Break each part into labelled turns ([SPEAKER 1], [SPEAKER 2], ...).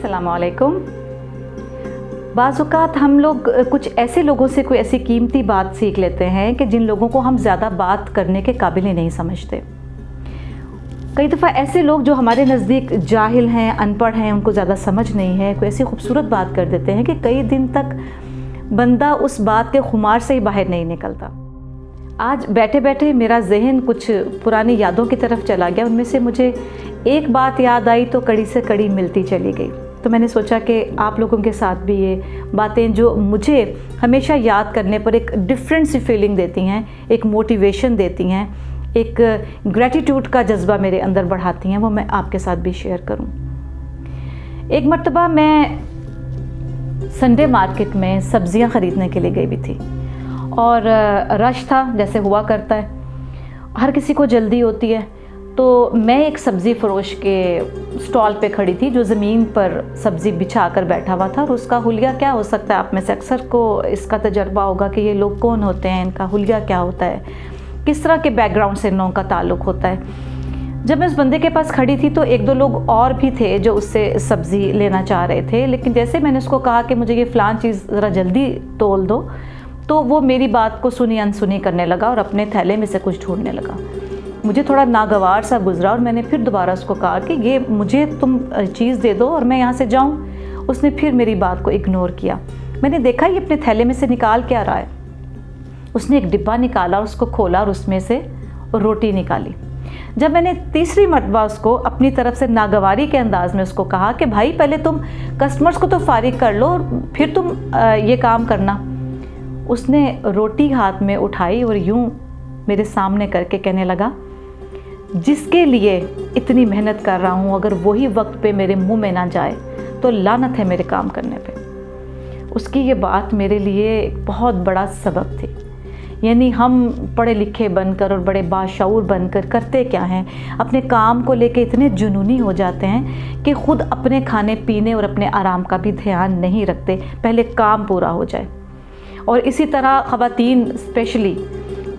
[SPEAKER 1] अस्सलाम वालेकुम। बाज़ औक़ात हम लोग कुछ ऐसे लोगों से कोई ऐसी कीमती बात सीख लेते हैं कि जिन लोगों को हम ज़्यादा बात करने के काबिल ही नहीं समझते। कई दफ़ा ऐसे लोग जो हमारे नज़दीक जाहिल हैं, अनपढ़ हैं, उनको ज़्यादा समझ नहीं है, कोई ऐसी खूबसूरत बात कर देते हैं कि कई दिन तक बंदा उस बात के खुमार से ही बाहर नहीं निकलता। आज बैठे बैठे मेरा जहन कुछ पुरानी यादों की तरफ चला गया। उनमें से मुझे एक बात याद आई तो कड़ी से कड़ी मिलती चली गई। तो मैंने सोचा कि आप लोगों के साथ भी ये बातें जो मुझे हमेशा याद करने पर एक डिफरेंट सी फीलिंग देती हैं, एक मोटिवेशन देती हैं, एक ग्रैटिट्यूड का जज्बा मेरे अंदर बढ़ाती हैं, वो मैं आपके साथ भी शेयर करूं। एक मर्तबा मैं संडे मार्केट में सब्ज़ियां ख़रीदने के लिए गई भी थी और रश था, जैसे हुआ करता है, हर किसी को जल्दी होती है। तो मैं एक सब्ज़ी फ़रोश के स्टॉल पे खड़ी थी जो ज़मीन पर सब्ज़ी बिछा कर बैठा हुआ था। और उसका हुलिया क्या हो सकता है, आप में से अक्सर को इसका तजर्बा होगा कि ये लोग कौन होते हैं, इनका हुलिया क्या होता है, किस तरह के बैकग्राउंड से इन लोगों का ताल्लुक़ होता है। जब मैं उस बंदे के पास खड़ी थी तो एक दो लोग और भी थे जो उससे सब्ज़ी लेना चाह रहे थे, लेकिन जैसे मैंने उसको कहा कि मुझे ये फ़लाँ चीज़ ज़रा जल्दी तोल दो, तो वो मेरी बात को सुनी अनसुनी करने लगा और अपने थैले में से कुछ ढूंढने लगा। मुझे थोड़ा नागवार सा गुजरा और मैंने फिर दोबारा उसको कहा कि ये मुझे तुम चीज़ दे दो और मैं यहाँ से जाऊँ। उसने फिर मेरी बात को इग्नोर किया। मैंने देखा ये अपने थैले में से निकाल क्या रहा है। उसने एक डिब्बा निकाला, उसको खोला और उसमें से रोटी निकाली। जब मैंने तीसरी मरतबा उसको अपनी तरफ से नागवारी के अंदाज में उसको कहा कि भाई पहले तुम कस्टमर्स को तो फारिग कर लो और फिर तुम ये काम करना, उसने रोटी हाथ में उठाई और यूं मेरे सामने करके कहने लगा, जिसके लिए इतनी मेहनत कर रहा हूँ अगर वही वक्त पे मेरे मुंह में ना जाए तो लानत है मेरे काम करने पे। उसकी ये बात मेरे लिए एक बहुत बड़ा सबक थी। यानी हम पढ़े लिखे बनकर और बड़े बाशऊर बनकर करते क्या हैं, अपने काम को लेके इतने जुनूनी हो जाते हैं कि ख़ुद अपने खाने पीने और अपने आराम का भी ध्यान नहीं रखते, पहले काम पूरा हो जाए। और इसी तरह ख़वातीन स्पेशली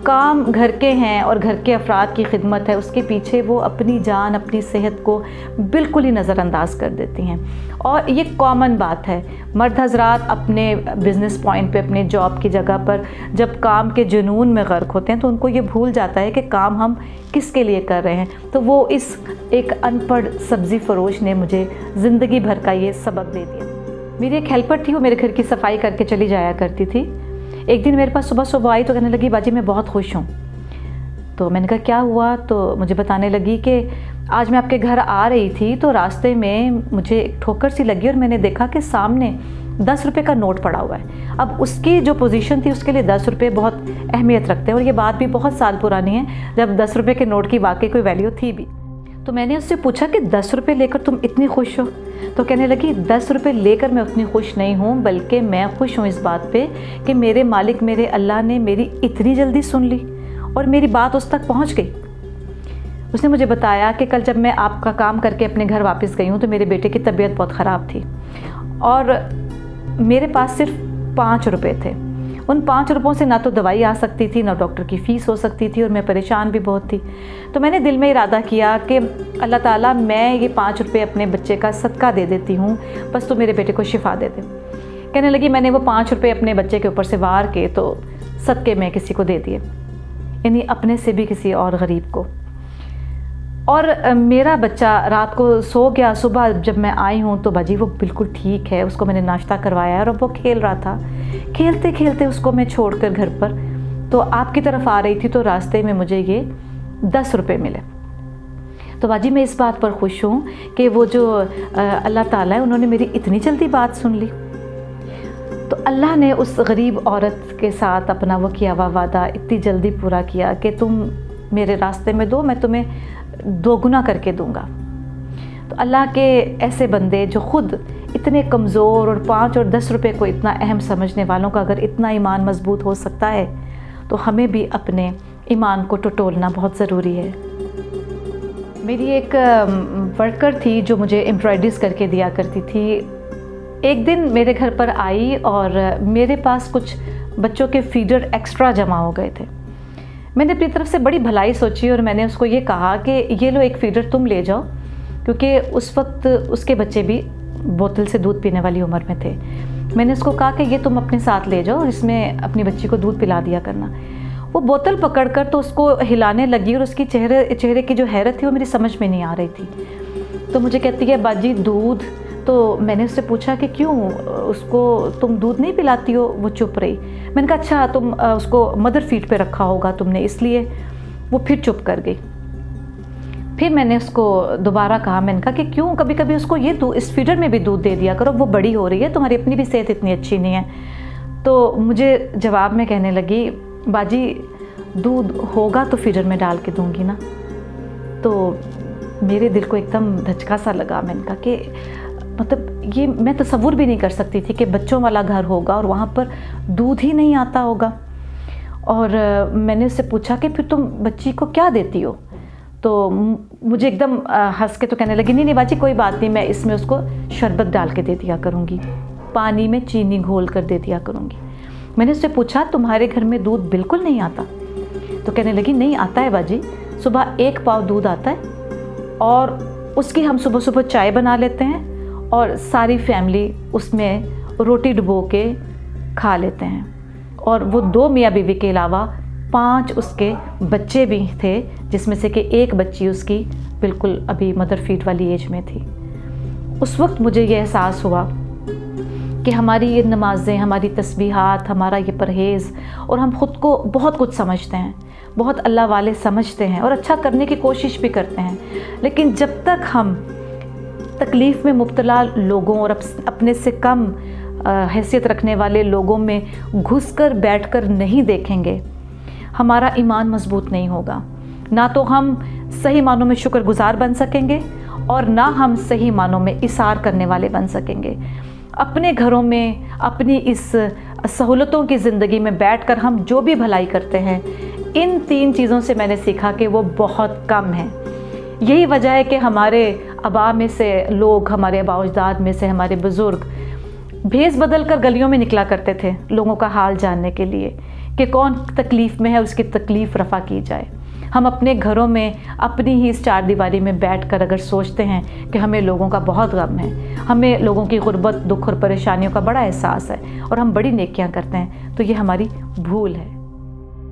[SPEAKER 1] काम घर के हैं और घर के अफराद की खिदमत है, उसके पीछे वो अपनी जान, अपनी सेहत को बिल्कुल ही नज़रअंदाज कर देती हैं। और ये कॉमन बात है, मर्द हजरात अपने बिज़नेस पॉइंट पे, अपने जॉब की जगह पर जब काम के जुनून में गर्क होते हैं तो उनको ये भूल जाता है कि काम हम किसके लिए कर रहे हैं। तो वो इस एक अनपढ़ सब्ज़ी फ़रोश ने मुझे ज़िंदगी भर का ये सबक दे दिया। मेरी एक हेल्पर थी, वो मेरे घर की सफाई करके चली जाया करती थी। एक दिन मेरे पास सुबह सुबह आई तो कहने लगी, बाजी मैं बहुत खुश हूँ। तो मैंने कहा क्या हुआ? तो मुझे बताने लगी कि आज मैं आपके घर आ रही थी तो रास्ते में मुझे एक ठोकर सी लगी और मैंने देखा कि सामने 10 रुपये का नोट पड़ा हुआ है। अब उसकी जो पोजीशन थी उसके लिए 10 रुपये बहुत अहमियत रखते हैं और ये बात भी बहुत साल पुरानी है जब 10 रुपये के नोट की वाकई कोई वैल्यू थी भी। तो मैंने उससे पूछा कि 10 रुपये लेकर तुम इतनी खुश हो? तो कहने लगी 10 रुपये लेकर मैं उतनी खुश नहीं हूँ, बल्कि मैं खुश हूँ इस बात पे कि मेरे मालिक मेरे अल्लाह ने मेरी इतनी जल्दी सुन ली और मेरी बात उस तक पहुँच गई। उसने मुझे बताया कि कल जब मैं आपका काम करके अपने घर वापस गई हूँ तो मेरे बेटे की तबीयत बहुत ख़राब थी और मेरे पास सिर्फ 5 रुपये थे। उन 5 रुपयों से ना तो दवाई आ सकती थी, ना डॉक्टर की फ़ीस हो सकती थी और मैं परेशान भी बहुत थी। तो मैंने दिल में इरादा किया कि अल्लाह ताला मैं ये 5 रुपये अपने बच्चे का सदका दे देती हूँ, बस तो मेरे बेटे को शिफा दे दे। कहने लगी मैंने वो 5 रुपये अपने बच्चे के ऊपर से वार के तो सदके में किसी को दे दिए, यानी अपने से भी किसी और गरीब को। और मेरा बच्चा रात को सो गया। सुबह जब मैं आई हूँ तो बाजी वो बिल्कुल ठीक है, उसको मैंने नाश्ता करवाया और वो खेल रहा था। खेलते खेलते उसको मैं छोड़कर घर पर तो आपकी तरफ आ रही थी तो रास्ते में मुझे ये 10 रुपये मिले। तो बाजी मैं इस बात पर खुश हूँ कि वो जो अल्लाह ताला है उन्होंने मेरी इतनी जल्दी बात सुन ली। तो अल्लाह ने उस गरीब औरत के साथ अपना वो किया हुआ वादा इतनी जल्दी पूरा किया कि तुम मेरे रास्ते में दो, मैं तुम्हें 2 गुना करके दूंगा। तो अल्लाह के ऐसे बंदे जो ख़ुद इतने कमज़ोर और 5 और 10 रुपये को इतना अहम समझने वालों का अगर इतना ईमान मजबूत हो सकता है तो हमें भी अपने ईमान को टटोलना बहुत ज़रूरी है। मेरी एक वर्कर थी जो मुझे एम्ब्रॉयडरीज़ करके दिया करती थी। एक दिन मेरे घर पर आई और मेरे पास कुछ बच्चों के फीडर एक्स्ट्रा जमा हो गए थे। मैंने अपनी तरफ से बड़ी भलाई सोची और मैंने उसको ये कहा कि ये लो एक फ़ीडर तुम ले जाओ, क्योंकि उस वक्त उसके बच्चे भी बोतल से दूध पीने वाली उम्र में थे। मैंने उसको कहा कि ये तुम अपने साथ ले जाओ, इसमें अपनी बच्ची को दूध पिला दिया करना। वो बोतल पकड़कर तो उसको हिलाने लगी और उसकी चेहरे की जो हैरत थी वो मेरी समझ में नहीं आ रही थी। तो मुझे कहती है बाजी दूध। तो मैंने उससे पूछा कि क्यों, उसको तुम दूध नहीं पिलाती हो? वो चुप रही। मैंने कहा अच्छा तुम उसको मदर फीड पे रखा होगा तुमने, इसलिए। वो फिर चुप कर गई। फिर मैंने उसको दोबारा कहा, मैंने कहा कि क्यों, कभी कभी उसको ये इस फीडर में भी दूध दे दिया करो, वो बड़ी हो रही है, तुम्हारी अपनी भी सेहत इतनी अच्छी नहीं है। तो मुझे जवाब में कहने लगी बाजी दूध होगा तो फीडर में डाल के दूंगी ना। तो मेरे दिल को एकदम धचका सा लगा। मैंने कहा कि मतलब ये मैं तसव्वुर भी नहीं कर सकती थी कि बच्चों वाला घर होगा और वहाँ पर दूध ही नहीं आता होगा। और मैंने उससे पूछा कि फिर तुम बच्ची को क्या देती हो? तो मुझे एकदम हंस के तो कहने लगी नहीं बाजी कोई बात नहीं, मैं इसमें उसको शरबत डाल के दे दिया करूँगी, पानी में चीनी घोल कर दे दिया करूँगी। मैंने उससे पूछा तुम्हारे घर में दूध बिल्कुल नहीं आता? तो कहने लगी नहीं आता है बाजी, सुबह 1 पाव दूध आता है और उसकी हम सुबह सुबह चाय बना लेते हैं और सारी फैमिली उसमें रोटी डुबो के खा लेते हैं। और वो 2 मियाँ बीवी के अलावा 5 उसके बच्चे भी थे, जिसमें से कि 1 बच्ची उसकी बिल्कुल अभी मदर फीड वाली एज में थी। उस वक्त मुझे ये एहसास हुआ कि हमारी ये नमाज़ें, हमारी तस्बीहात, हमारा ये परहेज़, और हम ख़ुद को बहुत कुछ समझते हैं, बहुत अल्लाह वाले समझते हैं और अच्छा करने की कोशिश भी करते हैं, लेकिन जब तक हम तकलीफ़ में मुब्तला लोगों और अपने से कम हैसियत रखने वाले लोगों में घुसकर बैठकर नहीं देखेंगे, हमारा ईमान मजबूत नहीं होगा। ना तो हम सही मानों में शुक्रगुजार बन सकेंगे और ना हम सही मानों में इसार करने वाले बन सकेंगे। अपने घरों में अपनी इस सहूलतों की ज़िंदगी में बैठकर हम जो भी भलाई करते हैं, इन 3 चीज़ों से मैंने सीखा कि वो बहुत कम है। यही वजह है कि हमारे आबा में से लोग, हमारे आबा अजदाद में से हमारे बुज़ुर्ग भेस बदल कर गलियों में निकला करते थे लोगों का हाल जानने के लिए कि कौन तकलीफ़ में है, उसकी तकलीफ़ रफ़ा की जाए। हम अपने घरों में अपनी ही इस 4 दीवारी में बैठकर अगर सोचते हैं कि हमें लोगों का बहुत गम है, हमें लोगों की गुर्बत, दुख और परेशानियों का बड़ा एहसास है और हम बड़ी नेकियां करते हैं, तो ये हमारी भूल है।